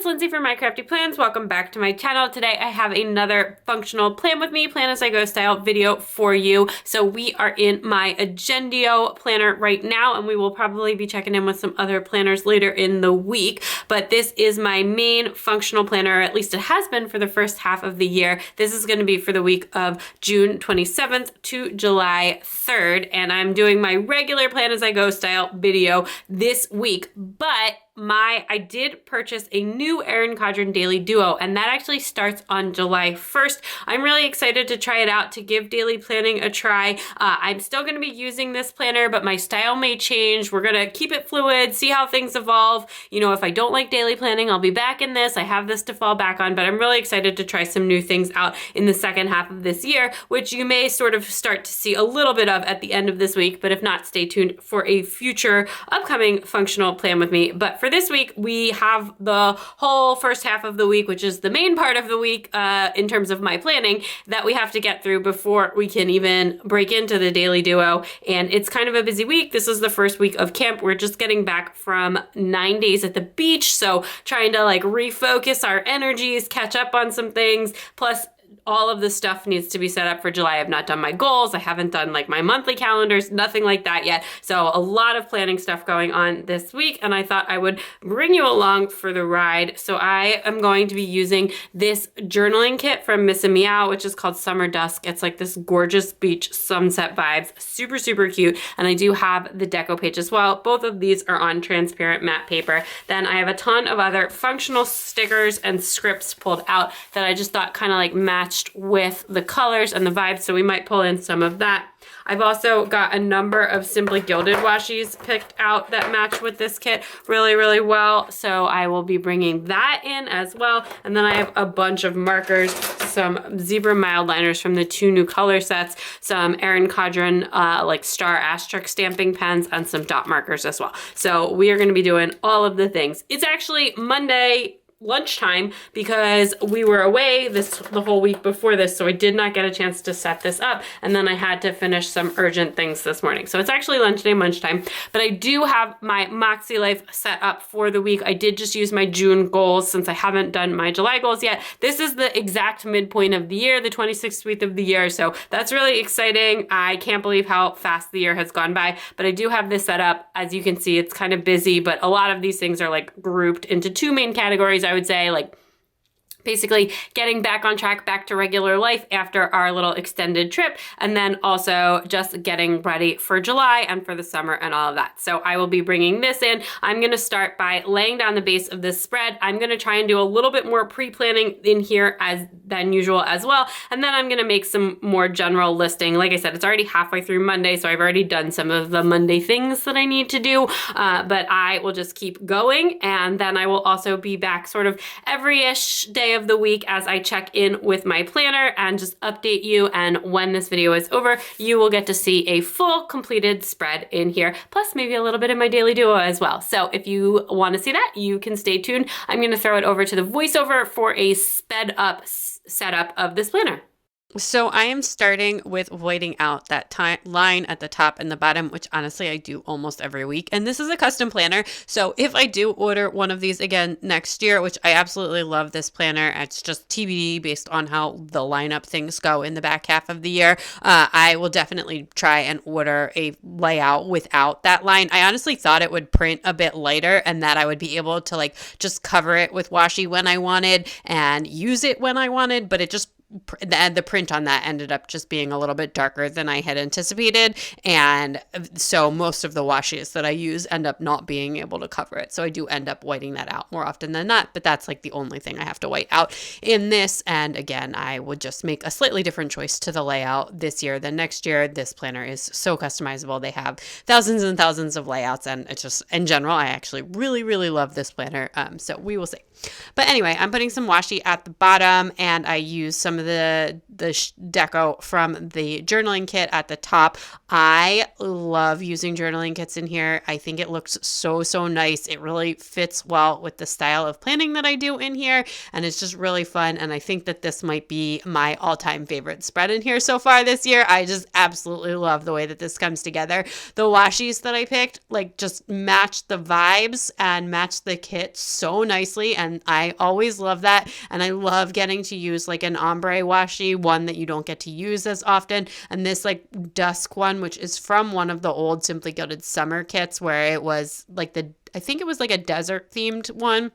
it's Lindsay from My Crafty Plans. Welcome back to my channel. Today I have another functional plan with me, plan as I go style video for you. So we are in my Agendio planner right now, and we will probably be checking in with some other planners later in the week. But this is my main functional planner, or at least it has been for the first half of the year. This is going to be for the week of June 27th to July 3rd, and I'm doing my regular plan as I go style video this week. But I did purchase a new Erin Daily Duo, and that actually starts on July 1st. I'm really excited to try it out, to give daily planning a try. I'm still going to be using this planner, but my style may change. We're going to keep it fluid, see how things evolve. You know, if I don't like daily planning, I'll be back in this. I have this to fall back on, but I'm really excited to try some new things out in the second half of this year, which you may sort of start to see a little bit of at the end of this week, but if not, stay tuned for a future upcoming functional plan with me. But for this week, we have the whole first half of the week, which is the main part of the week in terms of my planning, that we have to get through before we can even break into the Daily Duo. And it's kind of a busy week. This is the first week of camp. We're just getting back from 9 days at the beach, so trying to like refocus our energies, catch up on some things, plus all of this stuff needs to be set up for July. I've not done my goals. I haven't done like my monthly calendars, nothing like that yet. So a lot of planning stuff going on this week, and I thought I would bring you along for the ride. So I am going to be using this journaling kit from Meow, which is called Summer Dusk. It's like this gorgeous beach sunset vibes, super, super cute. And I do have the deco page as well. Both of these are on transparent matte paper. Then I have a ton of other functional stickers and scripts pulled out that I just thought kind of like matched with the colors and the vibes, so we might pull in some of that. I've also got a number of Simply Gilded washies picked out that match with this kit really, really well, so I will be bringing that in as well. And then I have a bunch of markers, some Zebra mild liners from the 2 new color sets, some Erin like star asterisk stamping pens, and some dot markers as well. So we are going to be doing all of the things. It's actually Monday lunchtime because we were away the whole week before this, so I did not get a chance to set this up, and then I had to finish some urgent things this morning. So it's actually lunchtime, but I do have my Moxie Life set up for the week. I did just use my June goals since I haven't done my July goals yet. This is the exact midpoint of the year, the 26th week of the year, so that's really exciting. I can't believe how fast the year has gone by, but I do have this set up. As you can see, it's kind of busy, but a lot of these things are like grouped into 2 main categories. I would say, like, basically getting back on track, back to regular life after our little extended trip, and then also just getting ready for July and for the summer and all of that. So I will be bringing this in. I'm going to start by laying down the base of this spread. I'm going to try and do a little bit more pre-planning in here than usual as well, and then I'm going to make some more general listing. Like I said, it's already halfway through Monday, so I've already done some of the Monday things that I need to do, but I will just keep going, and then I will also be back sort of every-ish day of the week as I check in with my planner and just update you. And when this video is over, you will get to see a full completed spread in here, plus maybe a little bit of my Daily Duo as well. So if you want to see that, you can stay tuned. I'm going to throw it over to the voiceover for a sped up setup of this planner. So I am starting with whiting out that line at the top and the bottom, which honestly I do almost every week. And this is a custom planner. So if I do order one of these again next year, which I absolutely love this planner, it's just TBD based on how the lineup things go in the back half of the year, I will definitely try and order a layout without that line. I honestly thought it would print a bit lighter and that I would be able to like just cover it with washi when I wanted and use it when I wanted, but it just the print on that ended up just being a little bit darker than I had anticipated, and so most of the washes that I use end up not being able to cover it. So I do end up whiting that out more often than not, but that's like the only thing I have to white out in this. And again, I would just make a slightly different choice to the layout this year than next year. This planner is so customizable. They have thousands and thousands of layouts, and it's just, in general, I actually really, really love this planner. So we will see. But anyway, I'm putting some washi at the bottom, and I use some of of the deco from the journaling kit at the top. I love using journaling kits in here. I think it looks so nice. It really fits well with the style of planning that I do in here, and it's just really fun. And I think that this might be my all-time favorite spread in here so far this year. I just absolutely love the way that this comes together. The washies that I picked like just match the vibes and match the kit so nicely, and I always love that. And I love getting to use like an ombre washi, one that you don't get to use as often, and this like Dusk one, which is from one of the old Simply Gilded summer kits where it was like I think it was like a desert themed one.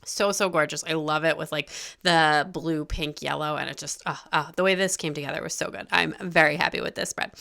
So gorgeous. I love it with like the blue, pink, yellow, and it just the way this came together was so good. I'm very happy with this spread.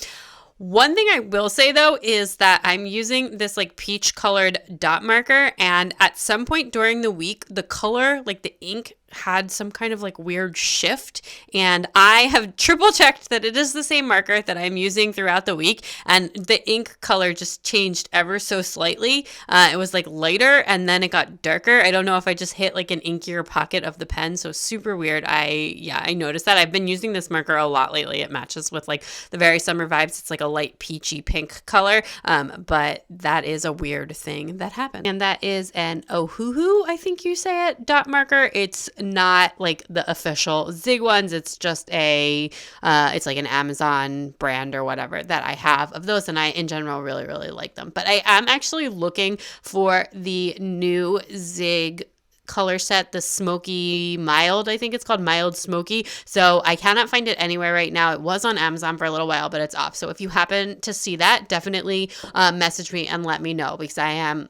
One thing I will say though is that I'm using this like peach colored dot marker, and at some point during the week, the color, like the ink, had some kind of like weird shift, and I have triple checked that it is the same marker that I'm using throughout the week, and the ink color just changed ever so slightly. It was like lighter and then it got darker. I don't know if I just hit like an inkier pocket of the pen, so super weird. I noticed that. I've been using this marker a lot lately. It matches with like the very summer vibes. It's like a light peachy pink color, but that is a weird thing that happened. And that is an Ohuhu, I think you say it, dot marker. It's not like the official Zig ones. It's just it's like an Amazon brand or whatever that I have of those, and I in general really like them. But I am actually looking for the new Zig color set, the smoky mild, I think it's called mild smoky. So I cannot find it anywhere right now. It was on Amazon for a little while, but it's off. So if you happen to see that, definitely message me and let me know, because I am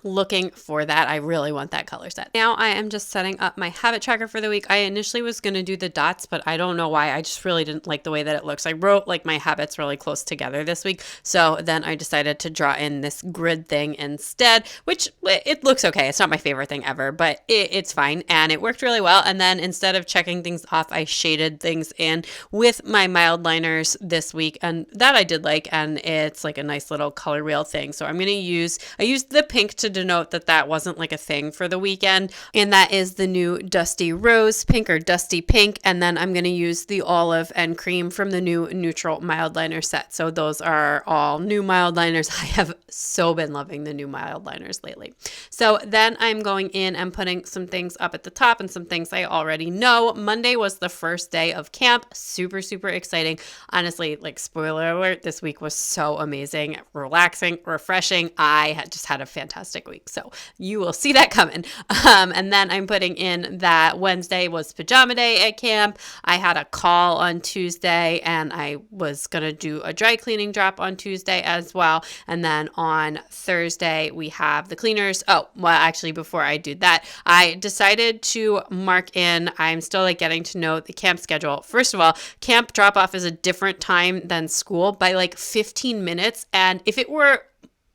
looking for that. I really want that color set. Now I am just setting up my habit tracker for the week. I initially was going to do the dots, but I don't know why. I just really didn't like the way that it looks. I wrote like my habits really close together this week. So then I decided to draw in this grid thing instead, which it looks okay. It's not my favorite thing ever, but it's fine. And it worked really well. And then instead of checking things off, I shaded things in with my mild liners this week. And that I did like, and it's like a nice little color wheel thing. So I used the pink to denote that wasn't like a thing for the weekend, and that is the new Dusty Rose Pink or Dusty Pink, and then I'm going to use the Olive and Cream from the new Neutral Mild Liner set. So those are all new mild liners. I have so been loving the new mild liners lately. So then I'm going in and putting some things up at the top and some things I already know. Monday was the first day of camp. Super exciting. Honestly, like spoiler alert, this week was so amazing, relaxing, refreshing. I just had a fantastic week. So you will see that coming. And then I'm putting in that Wednesday was pajama day at camp. I had a call on Tuesday, and I was going to do a dry cleaning drop on Tuesday as well. And then on Thursday, we have the cleaners. Oh, well, actually, before I do that, I decided to mark in, I'm still like getting to know the camp schedule. First of all, camp drop off is a different time than school by like 15 minutes. And if it were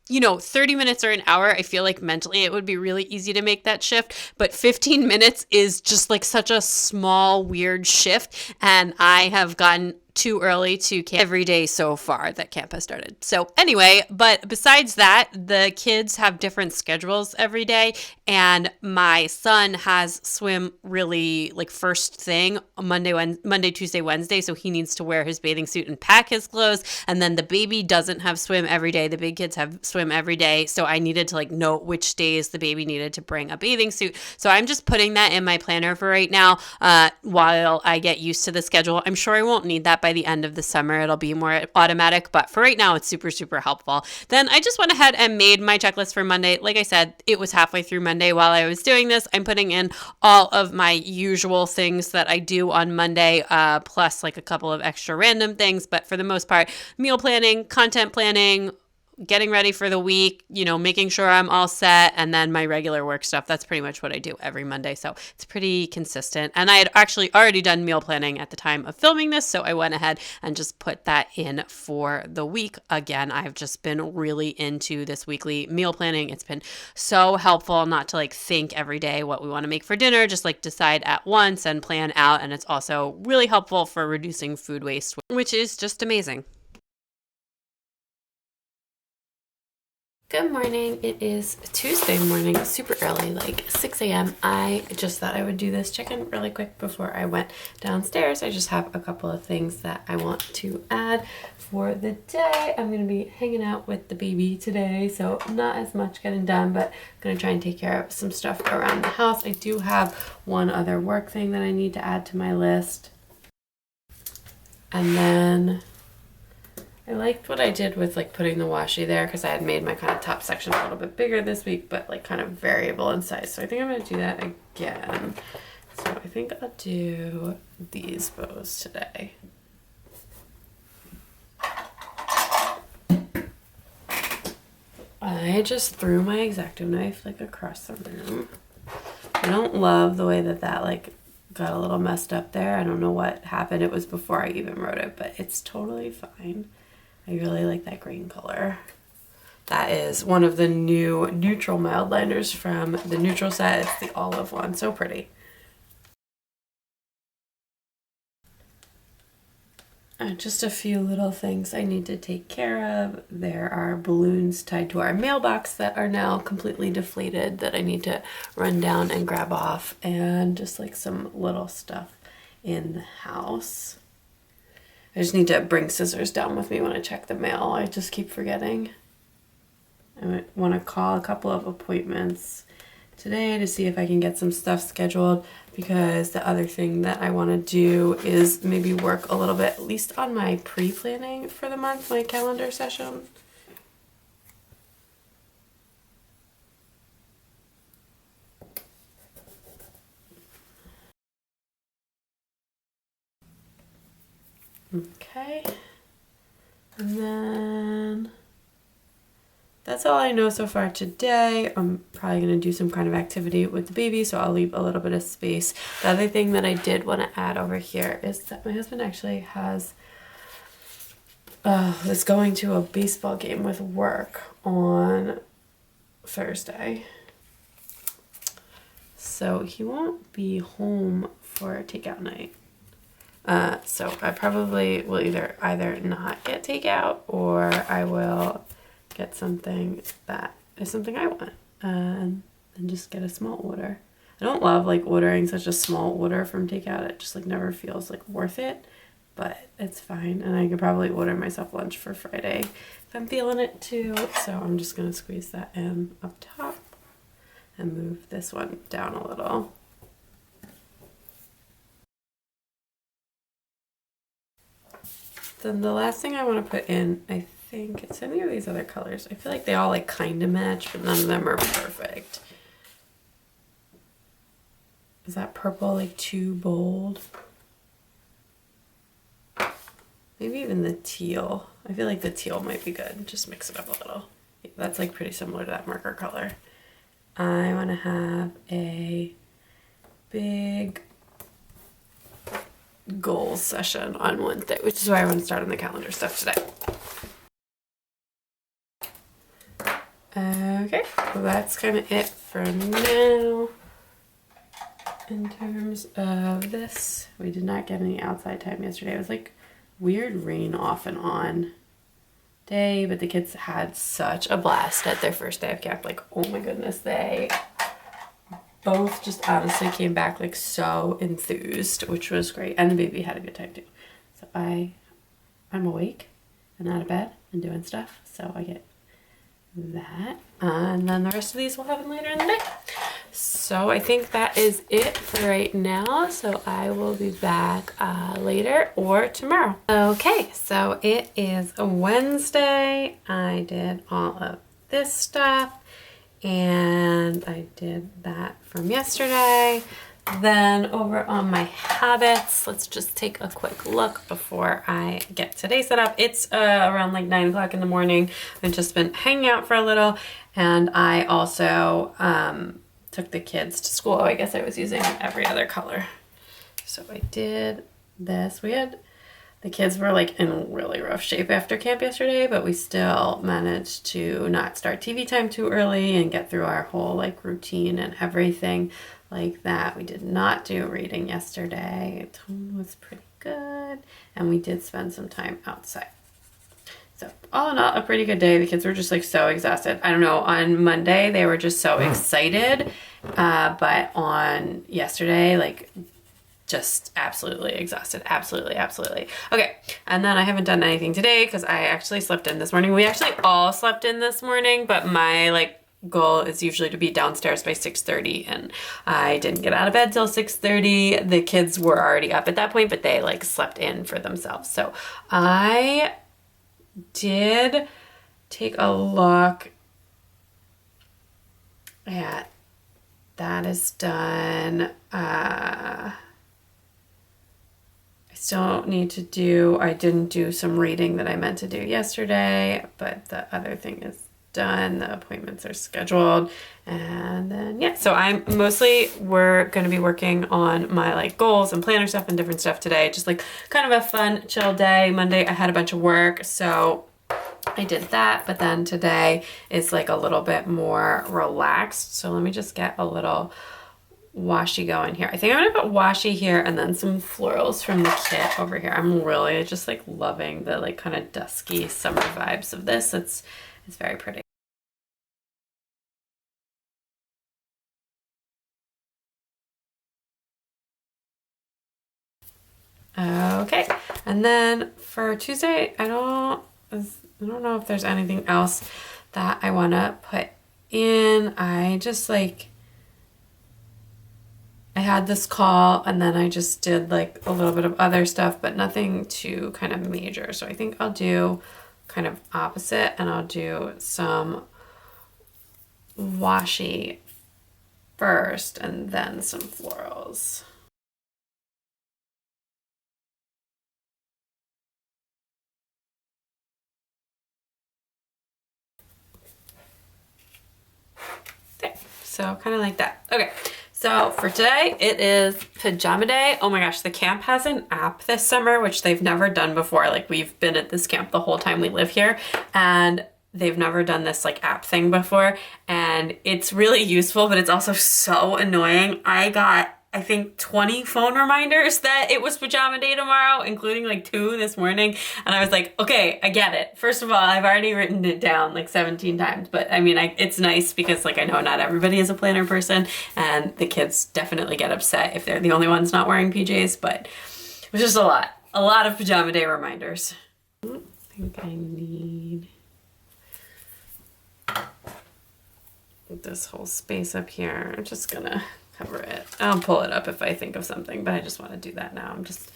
30 minutes or an hour, I feel like mentally it would be really easy to make that shift. But 15 minutes is just like such a small, weird shift. And I have gotten too early to camp every day so far that camp has started. So anyway, but besides that, the kids have different schedules every day, and my son has swim really like first thing Monday, Tuesday, Wednesday, so he needs to wear his bathing suit and pack his clothes. And then the baby doesn't have swim every day. The big kids have swim every day, so I needed to like note which days the baby needed to bring a bathing suit. So I'm just putting that in my planner for right now while I get used to the schedule. I'm sure I won't need that by the end of the summer. It'll be more automatic, but for right now, it's super helpful. Then I just went ahead and made my checklist for Monday. Like I said, it was halfway through Monday while I was doing this. I'm putting in all of my usual things that I do on Monday, plus like a couple of extra random things, but for the most part, meal planning, content planning, getting ready for the week, making sure I'm all set, and then my regular work stuff. That's pretty much what I do every Monday. So it's pretty consistent. And I had actually already done meal planning at the time of filming this, so I went ahead and just put that in for the week. Again, I've just been really into this weekly meal planning. It's been so helpful not to like think every day what we want to make for dinner, just like decide at once and plan out. And it's also really helpful for reducing food waste, which is just amazing. Good morning. It is Tuesday morning, super early, like 6 a.m. I just thought I would do this check-in really quick before I went downstairs. I just have a couple of things that I want to add for the day. I'm going to be hanging out with the baby today, so not as much getting done, but I'm going to try and take care of some stuff around the house. I do have one other work thing that I need to add to my list. And then I liked what I did with like putting the washi there because I had made my kind of top section a little bit bigger this week, but like kind of variable in size. So I think I'm going to do that again. So I think I'll do these bows today. I just threw my X-Acto knife like across the room. I don't love the way that that like got a little messed up there. I don't know what happened. It was before I even wrote it, but it's totally fine. I really like that green color. That is one of the new neutral mild liners from the neutral set. It's the olive one. So pretty. Just a few little things I need to take care of. There are balloons tied to our mailbox that are now completely deflated that I need to run down and grab off, and just like some little stuff in the house. I just need to bring scissors down with me when I check the mail. I just keep forgetting. I want to call a couple of appointments today to see if I can get some stuff scheduled, because the other thing that I want to do is maybe work a little bit, at least on my pre-planning for the month, my calendar session. Okay, and then that's all I know so far today. I'm probably going to do some kind of activity with the baby, so I'll leave a little bit of space. The other thing that I did want to add over here is that my husband actually is going to a baseball game with work on Thursday. So he won't be home for takeout night. So I probably will either not get takeout, or I will get something that is something I want, and just get a small order. I don't love like ordering such a small order from takeout. It just like never feels like worth it, but it's fine. And I could probably order myself lunch for Friday if I'm feeling it too. So I'm just gonna squeeze that in up top and move this one down a little. Then the last thing I want to put in, I think it's any of these other colors. I feel like they all like kind of match, but none of them are perfect. Is that purple like too bold? Maybe even the teal. I feel like the teal might be good. Just mix it up a little. Yeah, that's like pretty similar to that marker color. I want to have a big goals session on Wednesday, which is why I want to start on the calendar stuff today. Okay, well that's kind of it for now. In terms of this, we did not get any outside time yesterday. It was like weird rain off and on day, but the kids had such a blast at their first day of camp. Like, oh my goodness, they both just honestly came back like so enthused, which was great. And the baby had a good time too. So I'm awake and out of bed and doing stuff. So I get that. And then the rest of these will happen later in the day. So I think that is it for right now. So I will be back later or tomorrow. Okay, so it is a Wednesday. I did all of this stuff, and I did that from yesterday. Then over on my habits, let's just take a quick look before I get today set up. It's around like 9 o'clock in the morning. I've just been hanging out for a little, and I also took the kids to school. I guess I was using every other color. So I did this. The kids were like in really rough shape after camp yesterday, but we still managed to not start TV time too early and get through our whole like routine and everything like that. We did not do reading yesterday. Tone was pretty good, and we did spend some time outside. So all in all, a pretty good day. The kids were just like so exhausted. I don't know, on Monday they were just so excited, but on yesterday, like just absolutely exhausted. Absolutely, absolutely. Okay, and then I haven't done anything today because I actually slept in this morning. We actually all slept in this morning, but my like goal is usually to be downstairs by 6:30, and I didn't get out of bed till 6:30. The kids were already up at that point, but they like slept in for themselves. So I did take a look at that is done. I still need to do, I didn't do some reading that I meant to do yesterday, but the other thing is done. The appointments are scheduled. And then, yeah, so we're going to be working on my like goals and planner stuff and different stuff today. Just like kind of a fun, chill day. Monday, I had a bunch of work, so I did that, but then today is like a little bit more relaxed. So let me just get a little washi going here. I think I'm gonna put washi here and then some florals from the kit over here. I'm really just like loving the like kind of dusky summer vibes of this. It's very pretty. Okay, and then for Tuesday, I don't know if there's anything else that I want to put in. I just like, I had this call and then I just did like a little bit of other stuff, but nothing too kind of major. So I think I'll do kind of opposite, and I'll do some washi first and then some florals. Okay, so kind of like that. Okay, so for today, it is pajama day. Oh my gosh, the camp has an app this summer, which they've never done before. Like, we've been at this camp the whole time we live here, and they've never done this like app thing before, and it's really useful, but it's also so annoying. I got, I think, 20 phone reminders that it was pajama day tomorrow, including like 2 this morning. And I was like, okay, I get it. First of all, I've already written it down like 17 times, but I mean, it's nice because like I know not everybody is a planner person, and the kids definitely get upset if they're the only ones not wearing PJs, but it was just a lot of pajama day reminders. I think I need this whole space up here. I'm just gonna cover it. I'll pull it up if I think of something, but I just want to do that now. I'm just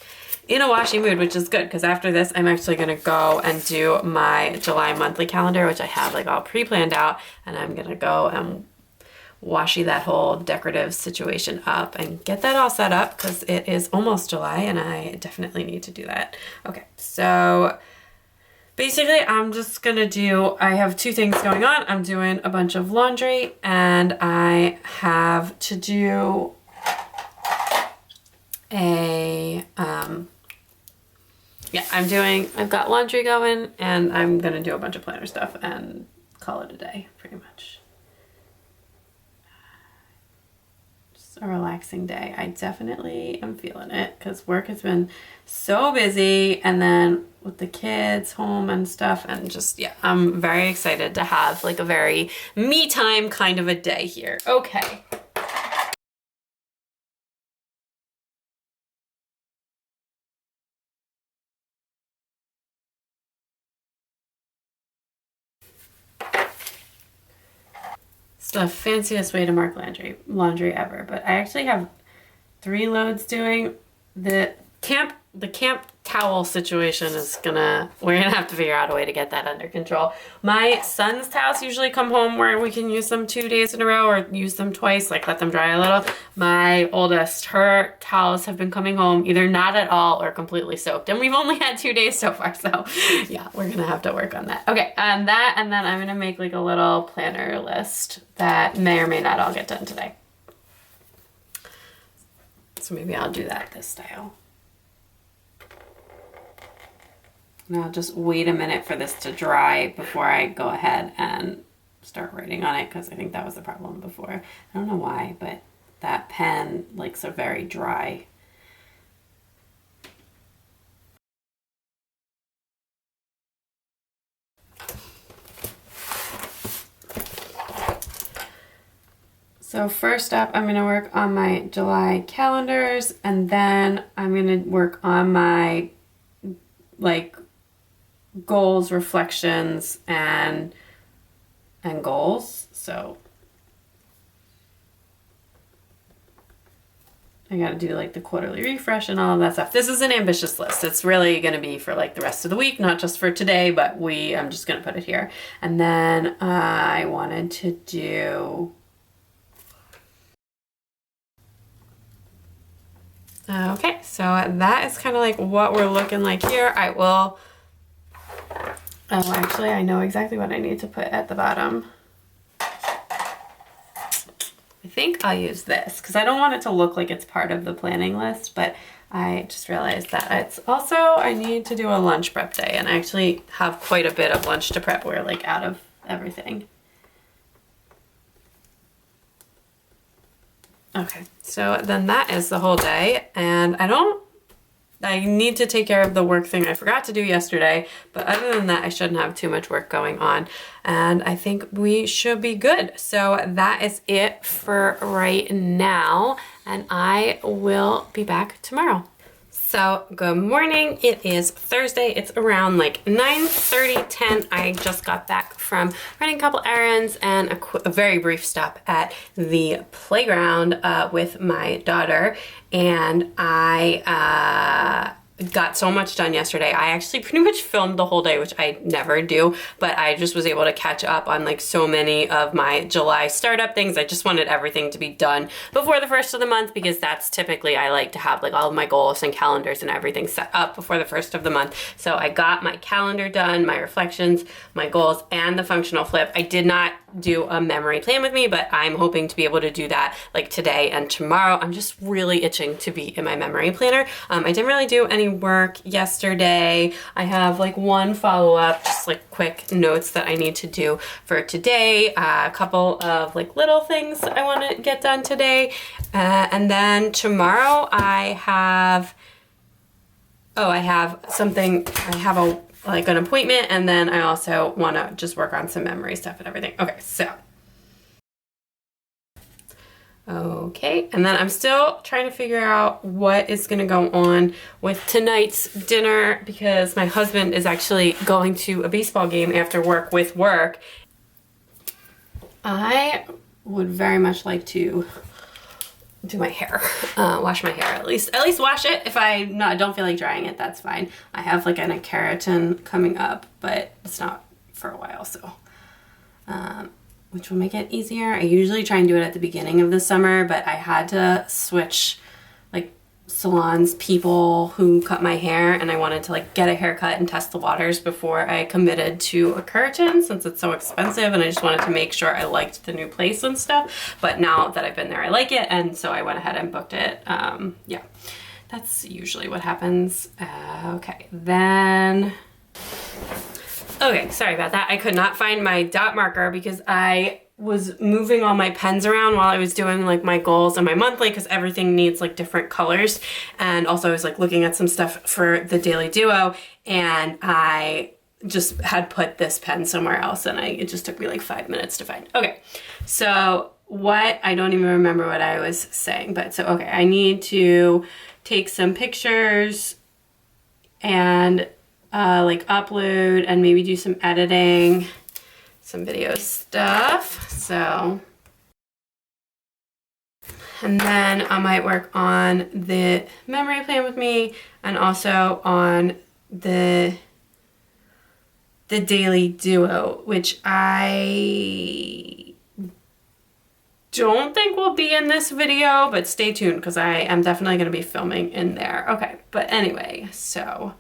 in a washi mood, which is good because after this, I'm actually gonna go and do my July monthly calendar, which I have like all pre-planned out, and I'm gonna go and washi that whole decorative situation up and get that all set up because it is almost July and I definitely need to do that. Okay, so basically, I'm just gonna I have 2 things going on. I'm doing a bunch of laundry, and I have to do I've got laundry going, and I'm gonna do a bunch of planner stuff and call it a day, pretty much. Just a relaxing day. I definitely am feeling it because work has been so busy, and then with the kids home and stuff, and just, yeah, I'm very excited to have like a very me time kind of a day here. Okay. It's the fanciest way to mark laundry ever, but I actually have 3 loads doing. The camp towel situation is we're gonna have to figure out a way to get that under control. My son's towels usually come home where we can use them 2 days in a row or use them twice, like let them dry a little. My oldest, her towels have been coming home either not at all or completely soaked, and we've only had 2 days so far, so yeah, we're gonna have to work on that. Okay, and then I'm gonna make like a little planner list that may or may not all get done today. So maybe I'll do that this style. And I'll just wait a minute for this to dry before I go ahead and start writing on it, because I think that was the problem before. I don't know why, but that pen likes a very dry So first up, I'm gonna work on my July calendars, and then I'm gonna work on my like goals, reflections, and goals. So I gotta do like the quarterly refresh and all of that stuff. This is an ambitious list. It's really gonna be for like the rest of the week, not just for today, but I'm just gonna put it here. And then I wanted to do, okay, so that is kind of like what we're looking like here. I will, oh, actually I know exactly what I need to put at the bottom. I think I'll use this because I don't want it to look like it's part of the planning list, but I just realized that it's also, I need to do a lunch prep day, and I actually have quite a bit of lunch to prep. We're like out of everything. Okay, so then that is the whole day, and I need to take care of the work thing I forgot to do yesterday, but other than that, I shouldn't have too much work going on, and I think we should be good. So that is it for right now, and I will be back tomorrow. So good morning. It is Thursday. It's around like 9:30, 10. I just got back from running a couple errands and a very brief stop at the playground with my daughter. And I got so much done yesterday. I actually pretty much filmed the whole day, which I never do, but I just was able to catch up on like so many of my July startup things. I just wanted everything to be done before the first of the month, because that's typically, I like to have like all of my goals and calendars and everything set up before the first of the month. So I got my calendar done, my reflections, my goals, and the functional flip. I did not do a memory plan with me, but I'm hoping to be able to do that like today and tomorrow. I'm just really itching to be in my memory planner. I didn't really do any work yesterday. I have like one follow-up, just like quick notes that I need to do for today, a couple of like little things I want to get done today, and then tomorrow I have like an appointment, and then I also want to just work on some memory stuff and everything. Okay, and then I'm still trying to figure out what is going to go on with tonight's dinner, because my husband is actually going to a baseball game after work with work. I would very much like to do my hair, wash my hair at least wash it. If I don't feel like drying it, that's fine. I have like a keratin coming up, but it's not for a while, so which will make it easier. I usually try and do it at the beginning of the summer, but I had to switch like salons, people who cut my hair, and I wanted to like get a haircut and test the waters before I committed to a keratin, since it's so expensive, and I just wanted to make sure I liked the new place and stuff. But now that I've been there, I like it, and so I went ahead and booked it. Yeah, that's usually what happens. Okay, then okay, sorry about that. I could not find my dot marker because I was moving all my pens around while I was doing like my goals and my monthly, because everything needs like different colors. And also I was like looking at some stuff for the daily duo, and I just had put this pen somewhere else, and it just took me like 5 minutes to find. Okay, so I don't even remember what I was saying, but so, okay, I need to take some pictures and like upload and maybe do some editing, some video stuff. So, and then I might work on the memory plan with me, and also on the daily duo, which I don't think will be in this video, but stay tuned because I am definitely going to be filming in there. Okay, but anyway, so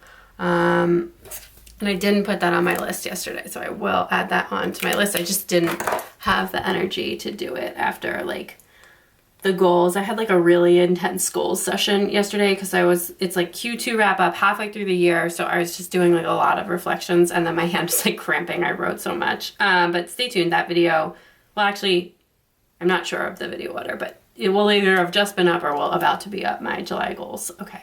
and I didn't put that on my list yesterday, so I will add that on to my list. I just didn't have the energy to do it after like the goals. I had like a really intense goals session yesterday because it's like Q2 wrap up halfway through the year, so I was just doing like a lot of reflections, and then my hand was like cramping. I wrote so much. But stay tuned, that video, well actually, I'm not sure of the video order, but it will either have just been up or will about to be up, my July goals. Okay.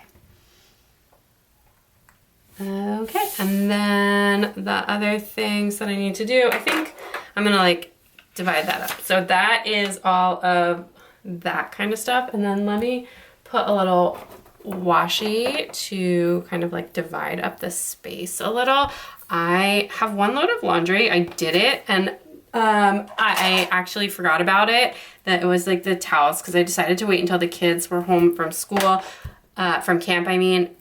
Okay, and then the other things that I need to do, I think I'm gonna like divide that up. So that is all of that kind of stuff. And then let me put a little washi to kind of like divide up the space a little. I have one load of laundry. I did it, and I actually forgot about it, that it was like the towels, because I decided to wait until the kids were home from school, from camp. I mean,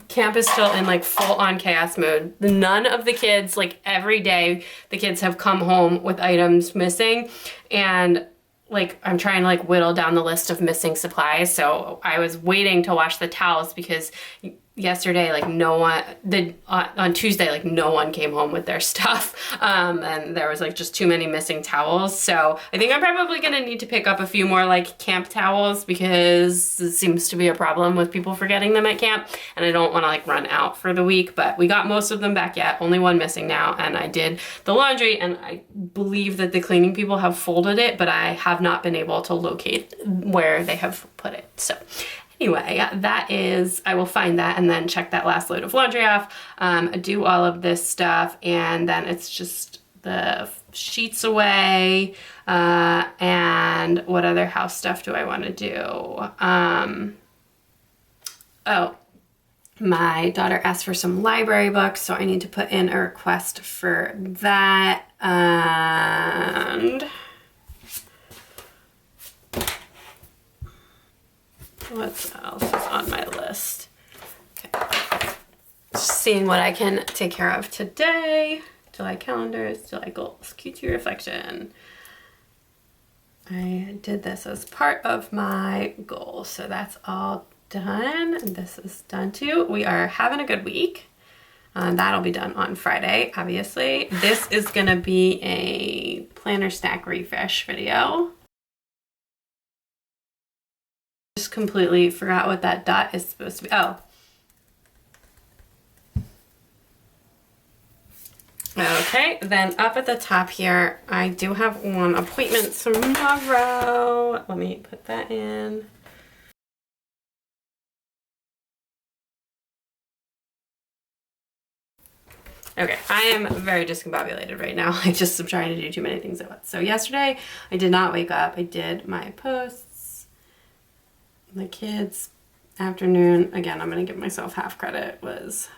camp is still in like full on chaos mode. None of the kids, like every day, the kids have come home with items missing, and like I'm trying to like whittle down the list of missing supplies. So I was waiting to wash the towels because yesterday, like on Tuesday, like no one came home with their stuff. And there was like just too many missing towels. So I think I'm probably gonna need to pick up a few more like camp towels, because it seems to be a problem with people forgetting them at camp. And I don't wanna like run out for the week, but we got most of them back yet, only one missing now. And I did the laundry, and I believe that the cleaning people have folded it, but I have not been able to locate where they have put it. So anyway, that is, I will find that and then check that last load of laundry off, do all of this stuff, and then it's just the sheets away, and what other house stuff do I want to do? Oh, my daughter asked for some library books, so I need to put in a request for that, and what else is on my list? Okay. Just seeing what I can take care of today. July calendars, July goals, Q2 reflection. I did this as part of my goal, so that's all done. This is done too. We are having a good week. That'll be done on Friday, obviously. This is gonna be a planner stack refresh video. Just completely forgot what that dot is supposed to be. Oh. Okay, then up at the top here, I do have one appointment tomorrow. Let me put that in. Okay, I am very discombobulated right now. I just am trying to do too many things at once. So yesterday, I did not wake up. I did my posts. The kids' afternoon, again, I'm gonna give myself half credit, was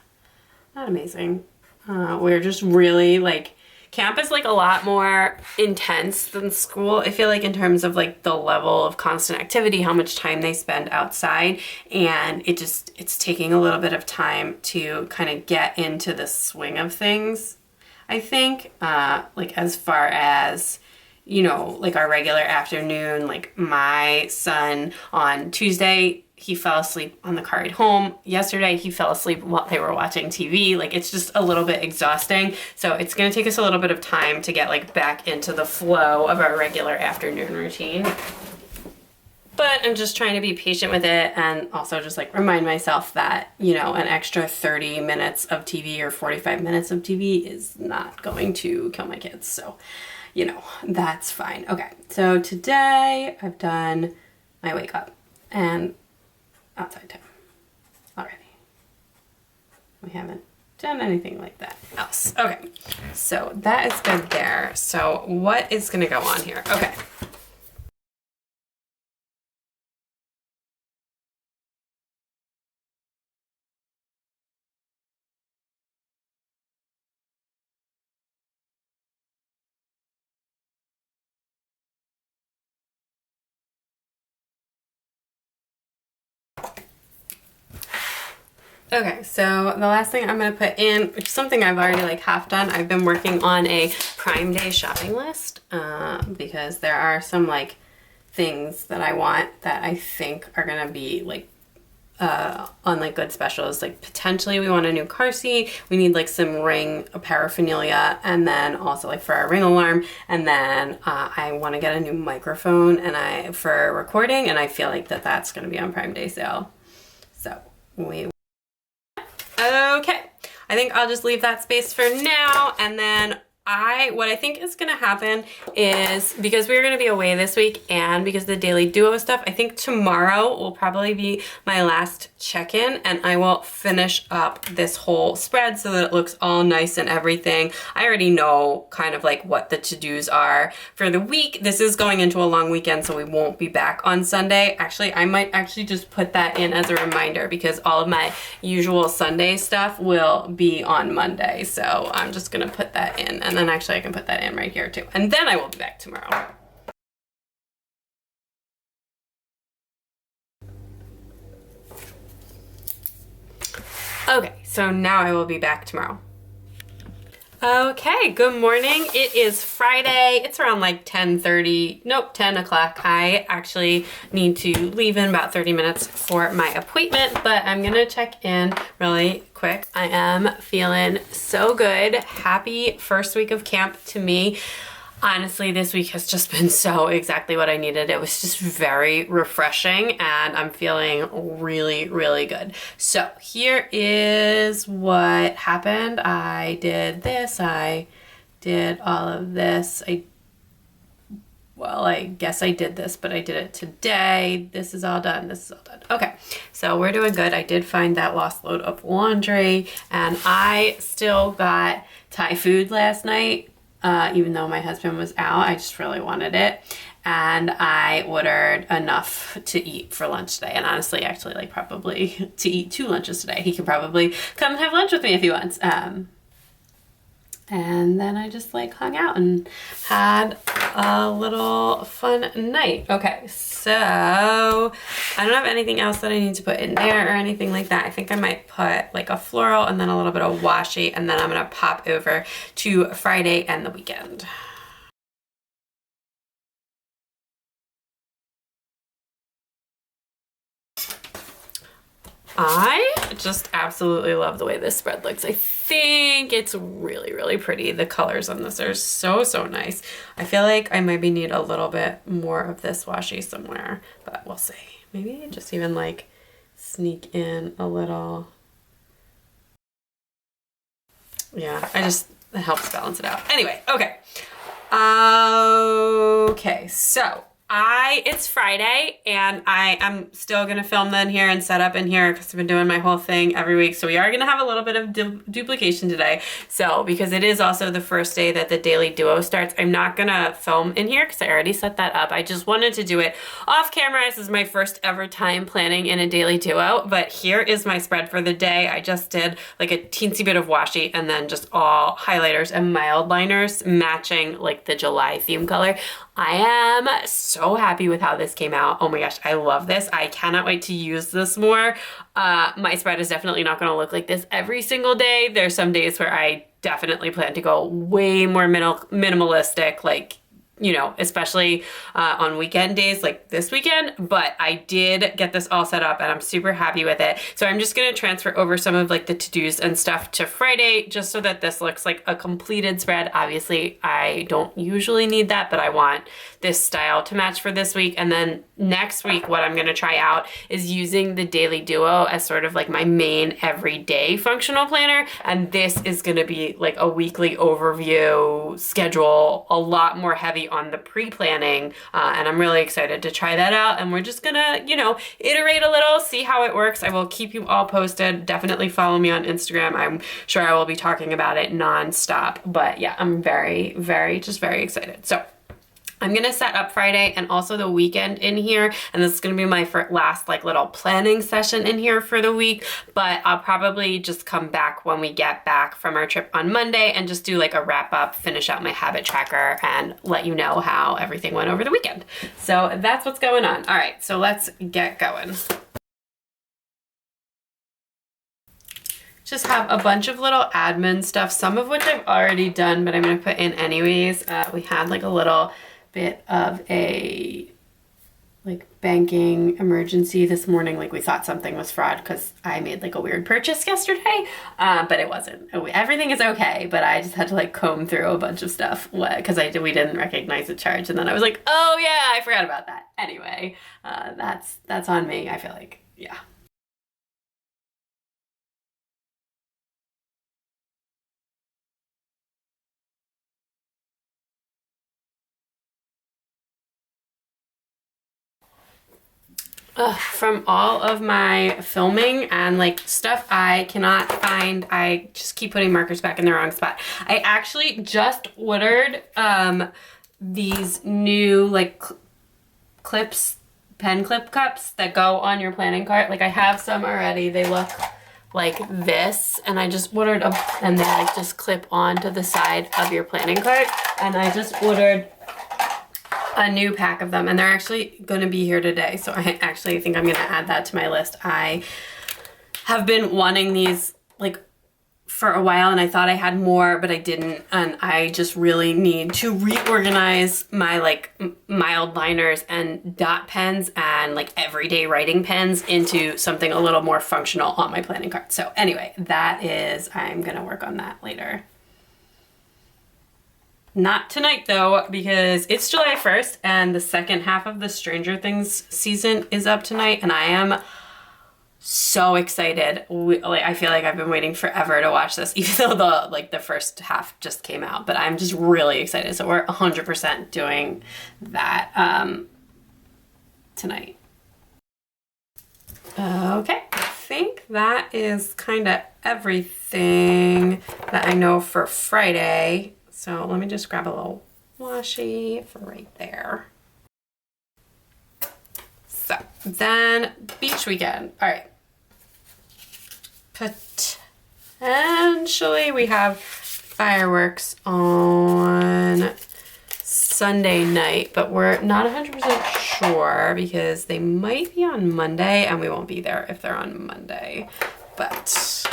not amazing. We're just really like, camp is like a lot more intense than school. I feel like in terms of like the level of constant activity, how much time they spend outside, and it's taking a little bit of time to kind of get into the swing of things. I think, like as far as, you know, like our regular afternoon, like my son on Tuesday, he fell asleep on the car ride home. Yesterday, he fell asleep while they were watching TV. Like, it's just a little bit exhausting. So it's gonna take us a little bit of time to get like back into the flow of our regular afternoon routine. But I'm just trying to be patient with it, and also just like remind myself that, you know, an extra 30 minutes of TV or 45 minutes of TV is not going to kill my kids. So, you know, that's fine. Okay, so today I've done my wake up and outside time already. We haven't done anything like that else. Okay, so that is good there. So what is gonna go on here? Okay. Okay, so the last thing I'm gonna put in, which is something I've already like half done, I've been working on a Prime Day shopping list, because there are some like things that I want that I think are gonna be like on like good specials. Like potentially we want a new car seat, we need like some ring paraphernalia, and then also like for our ring alarm, and then I want to get a new microphone and for recording, and I feel like that's gonna be on Prime Day sale. So okay, I think I'll just leave that space for now, and then what I think is gonna happen is, because we're gonna be away this week and because of the Daily Duo stuff, I think tomorrow will probably be my last check-in, and I will finish up this whole spread so that it looks all nice and everything. I already know kind of like what the to-dos are for the week. This is going into a long weekend, so we won't be back on Sunday. Actually, I might actually just put that in as a reminder because all of my usual Sunday stuff will be on Monday. So I'm just gonna put that in, and then actually I can put that in right here too. And then I will be back tomorrow. Okay, so now I will be back tomorrow. Okay, good morning. It is Friday. It's around like 10:30, nope, 10 o'clock. I actually need to leave in about 30 minutes for my appointment, but I'm gonna check in really quick. I am feeling so good. Happy first week of camp to me. Honestly, this week has just been so exactly what I needed. It was just very refreshing and I'm feeling really, really good. So here is what happened. I did this, I did all of this. Well, I guess I did this, but I did it today. This is all done, this is all done. Okay, so we're doing good. I did find that lost load of laundry and I still got Thai food last night. Even though my husband was out, I just really wanted it. And I ordered enough to eat for lunch today. And honestly, actually, like probably to eat 2 lunches today. He could probably come and have lunch with me if he wants. And then I just like hung out and had a little fun night. Okay, so I don't have anything else that I need to put in there or anything like that. I think I might put like a floral and then a little bit of washi, and then I'm gonna pop over to Friday and the weekend. I just absolutely love the way this spread looks. I think it's really, really pretty. The colors on this are so, so nice. I feel like I maybe need a little bit more of this washi somewhere, but we'll see. Maybe just even like sneak in a little. Yeah, it helps balance it out. Anyway, okay. Okay, so it's Friday and I am still gonna film then here and set up in here because I've been doing my whole thing every week. So we are gonna have a little bit of duplication today. So because it is also the first day that the Daily Duo starts, I'm not gonna film in here because I already set that up. I just wanted to do it off camera. This is my first ever time planning in a Daily Duo, but here is my spread for the day. I just did like a teensy bit of washi and then just all highlighters and mild liners matching like the July theme color. I am so happy with how this came out. Oh my gosh, I love this. I cannot wait to use this more. My spread is definitely not gonna look like this every single day. There's some days where I definitely plan to go way more minimalistic, like, you know, especially on weekend days like this weekend, but I did get this all set up and I'm super happy with it. So I'm just gonna transfer over some of like the to-dos and stuff to Friday just so that this looks like a completed spread. Obviously, I don't usually need that, but I want this style to match for this week. And then next week, what I'm gonna try out is using the Daily Duo as sort of like my main everyday functional planner. And this is gonna be like a weekly overview schedule, a lot more heavy on the pre-planning, and I'm really excited to try that out. And we're just gonna, you know, iterate a little, see how it works. I will keep you all posted. Definitely follow me on Instagram. I'm sure I will be talking about it nonstop. But yeah, I'm very, very excited. So I'm gonna set up Friday and also the weekend in here, and this is gonna be my last like little planning session in here for the week, but I'll probably just come back when we get back from our trip on Monday and just do like a wrap up, finish out my habit tracker, and let you know how everything went over the weekend. So that's what's going on. All right, so let's get going. Just have a bunch of little admin stuff, some of which I've already done, but I'm gonna put in anyways. We had like a little bit of a like banking emergency this morning. Like we thought something was fraud because I made like a weird purchase yesterday, but it wasn't. Everything is okay, but I just had to like comb through a bunch of stuff because we didn't recognize the charge, and then I was like, oh yeah, I forgot about that. Anyway, that's on me. I feel like, yeah. From all of my filming and like stuff I cannot find, I just keep putting markers back in the wrong spot. I actually just ordered these new like clips, pen clip cups that go on your planning cart. Like I have some already. They look like this, and I just ordered and they like just clip onto the side of your planning cart. And I just ordered a new pack of them, and they're actually gonna be here today. So I actually think I'm gonna add that to my list. I have been wanting these like for a while, and I thought I had more, but I didn't. And I just really need to reorganize my like mild liners and dot pens and like everyday writing pens into something a little more functional on my planning card. So anyway, I'm gonna work on that later. Not tonight though, because it's July 1st and the second half of the Stranger Things season is up tonight, and I am so excited. I feel like I've been waiting forever to watch this, even though the first half just came out, but I'm just really excited. So we're 100% doing that tonight. Okay, I think that is kind of everything that I know for Friday. So let me just grab a little washi for right there. So then beach weekend. All right. Potentially we have fireworks on Sunday night, but we're not 100% sure because they might be on Monday, and we won't be there if they're on Monday. But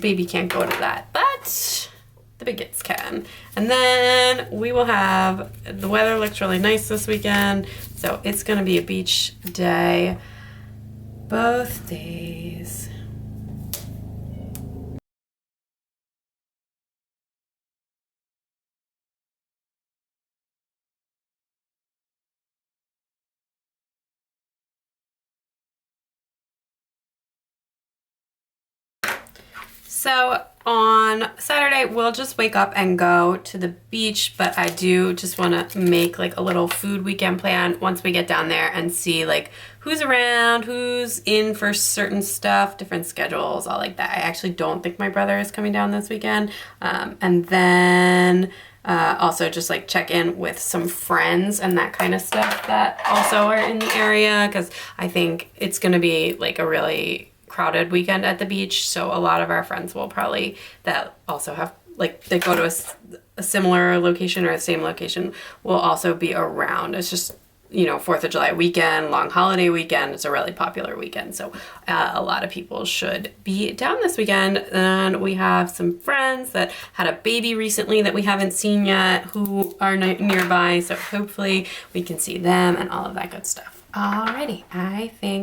baby can't go to that, but the big kids can. And then we will have, the weather looks really nice this weekend, so it's gonna be a beach day both days. So on Saturday, we'll just wake up and go to the beach, but I do just want to make like a little food weekend plan once we get down there and see like who's around, who's in for certain stuff, different schedules, all like that. I actually don't think my brother is coming down this weekend. And then also just like check in with some friends and that kind of stuff that also are in the area, because I think it's going to be like a really crowded weekend at the beach. So a lot of our friends will probably, that also have like, they go to a similar location or the same location, will also be around. It's just, you know, 4th of July weekend, long holiday weekend. It's a really popular weekend. So a lot of people should be down this weekend. And we have some friends that had a baby recently that we haven't seen yet who are nearby. So hopefully we can see them and all of that good stuff. Alrighty, I think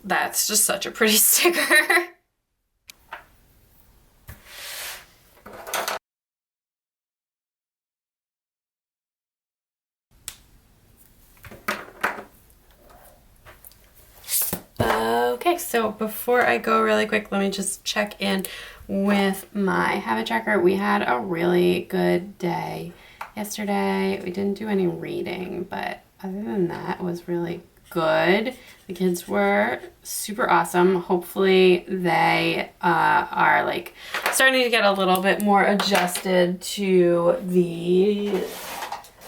that's just such a pretty sticker. Okay, so before I go really quick, let me just check in with my habit tracker. We had a really good day yesterday. We didn't do any reading, but other than that, it was really good. The kids were super awesome. Hopefully they are like starting to get a little bit more adjusted to the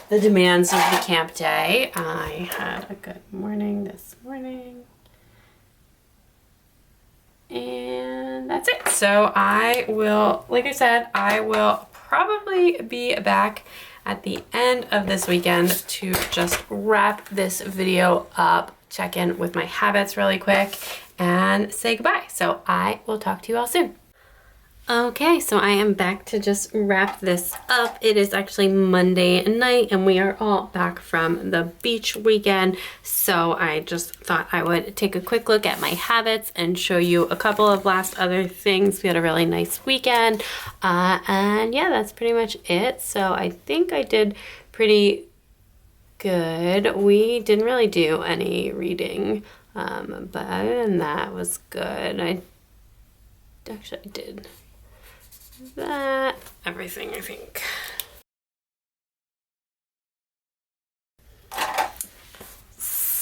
demands of the camp day. I had a good morning this morning. And that's it. So I will, like I said, I will probably be back at the end of this weekend to just wrap this video up, check in with my habits really quick, and say goodbye. So I will talk to you all soon. Okay, so I am back to just wrap this up. It is actually Monday night and we are all back from the beach weekend. So I just thought I would take a quick look at my habits and show you a couple of last other things. We had a really nice weekend. And yeah, that's pretty much it. So I think I did pretty good. We didn't really do any reading, but other than that, it was good. I did that, everything, I think.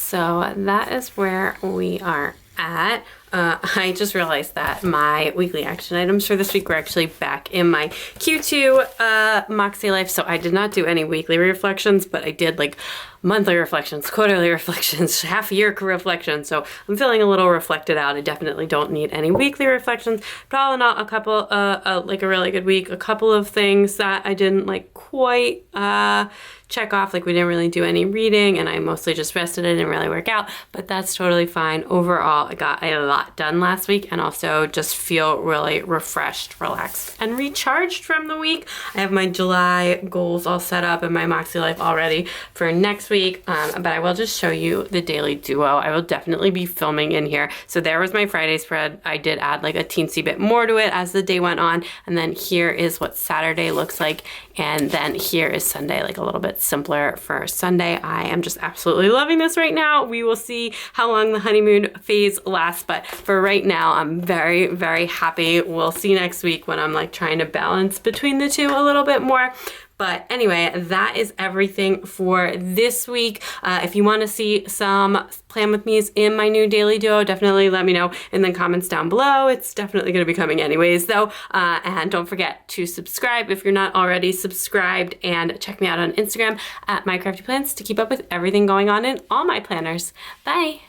So that is where we are at. I just realized that my weekly action items for this week were actually back in my Q2 Moxie Life. So I did not do any weekly reflections, but I did like monthly reflections, quarterly reflections, half year reflections. So I'm feeling a little reflected out. I definitely don't need any weekly reflections, but all in all, a couple, like a really good week, a couple of things that I didn't like quite check off, like we didn't really do any reading and I mostly just rested. I didn't really work out, but that's totally fine. Overall, I got a lot done last week and also just feel really refreshed, relaxed, and recharged from the week. I have my July goals all set up in my Moxie Life already for next week, but I will just show you the daily duo. I will definitely be filming in here. So there was my Friday spread. I did add like a teensy bit more to it as the day went on, and then here is what Saturday looks like, and then here is Sunday, like a little bit simpler for Sunday. I am just absolutely loving this right now. We will see how long the honeymoon phase lasts, but for right now, I'm very, very happy. We'll see next week when I'm like trying to balance between the two a little bit more. But anyway, that is everything for this week. If you want to see some Plan With Me's in my new daily duo, definitely let me know in the comments down below. It's definitely going to be coming anyways though. And don't forget to subscribe if you're not already subscribed, and check me out on Instagram at mycraftyplans to keep up with everything going on in all my planners. Bye!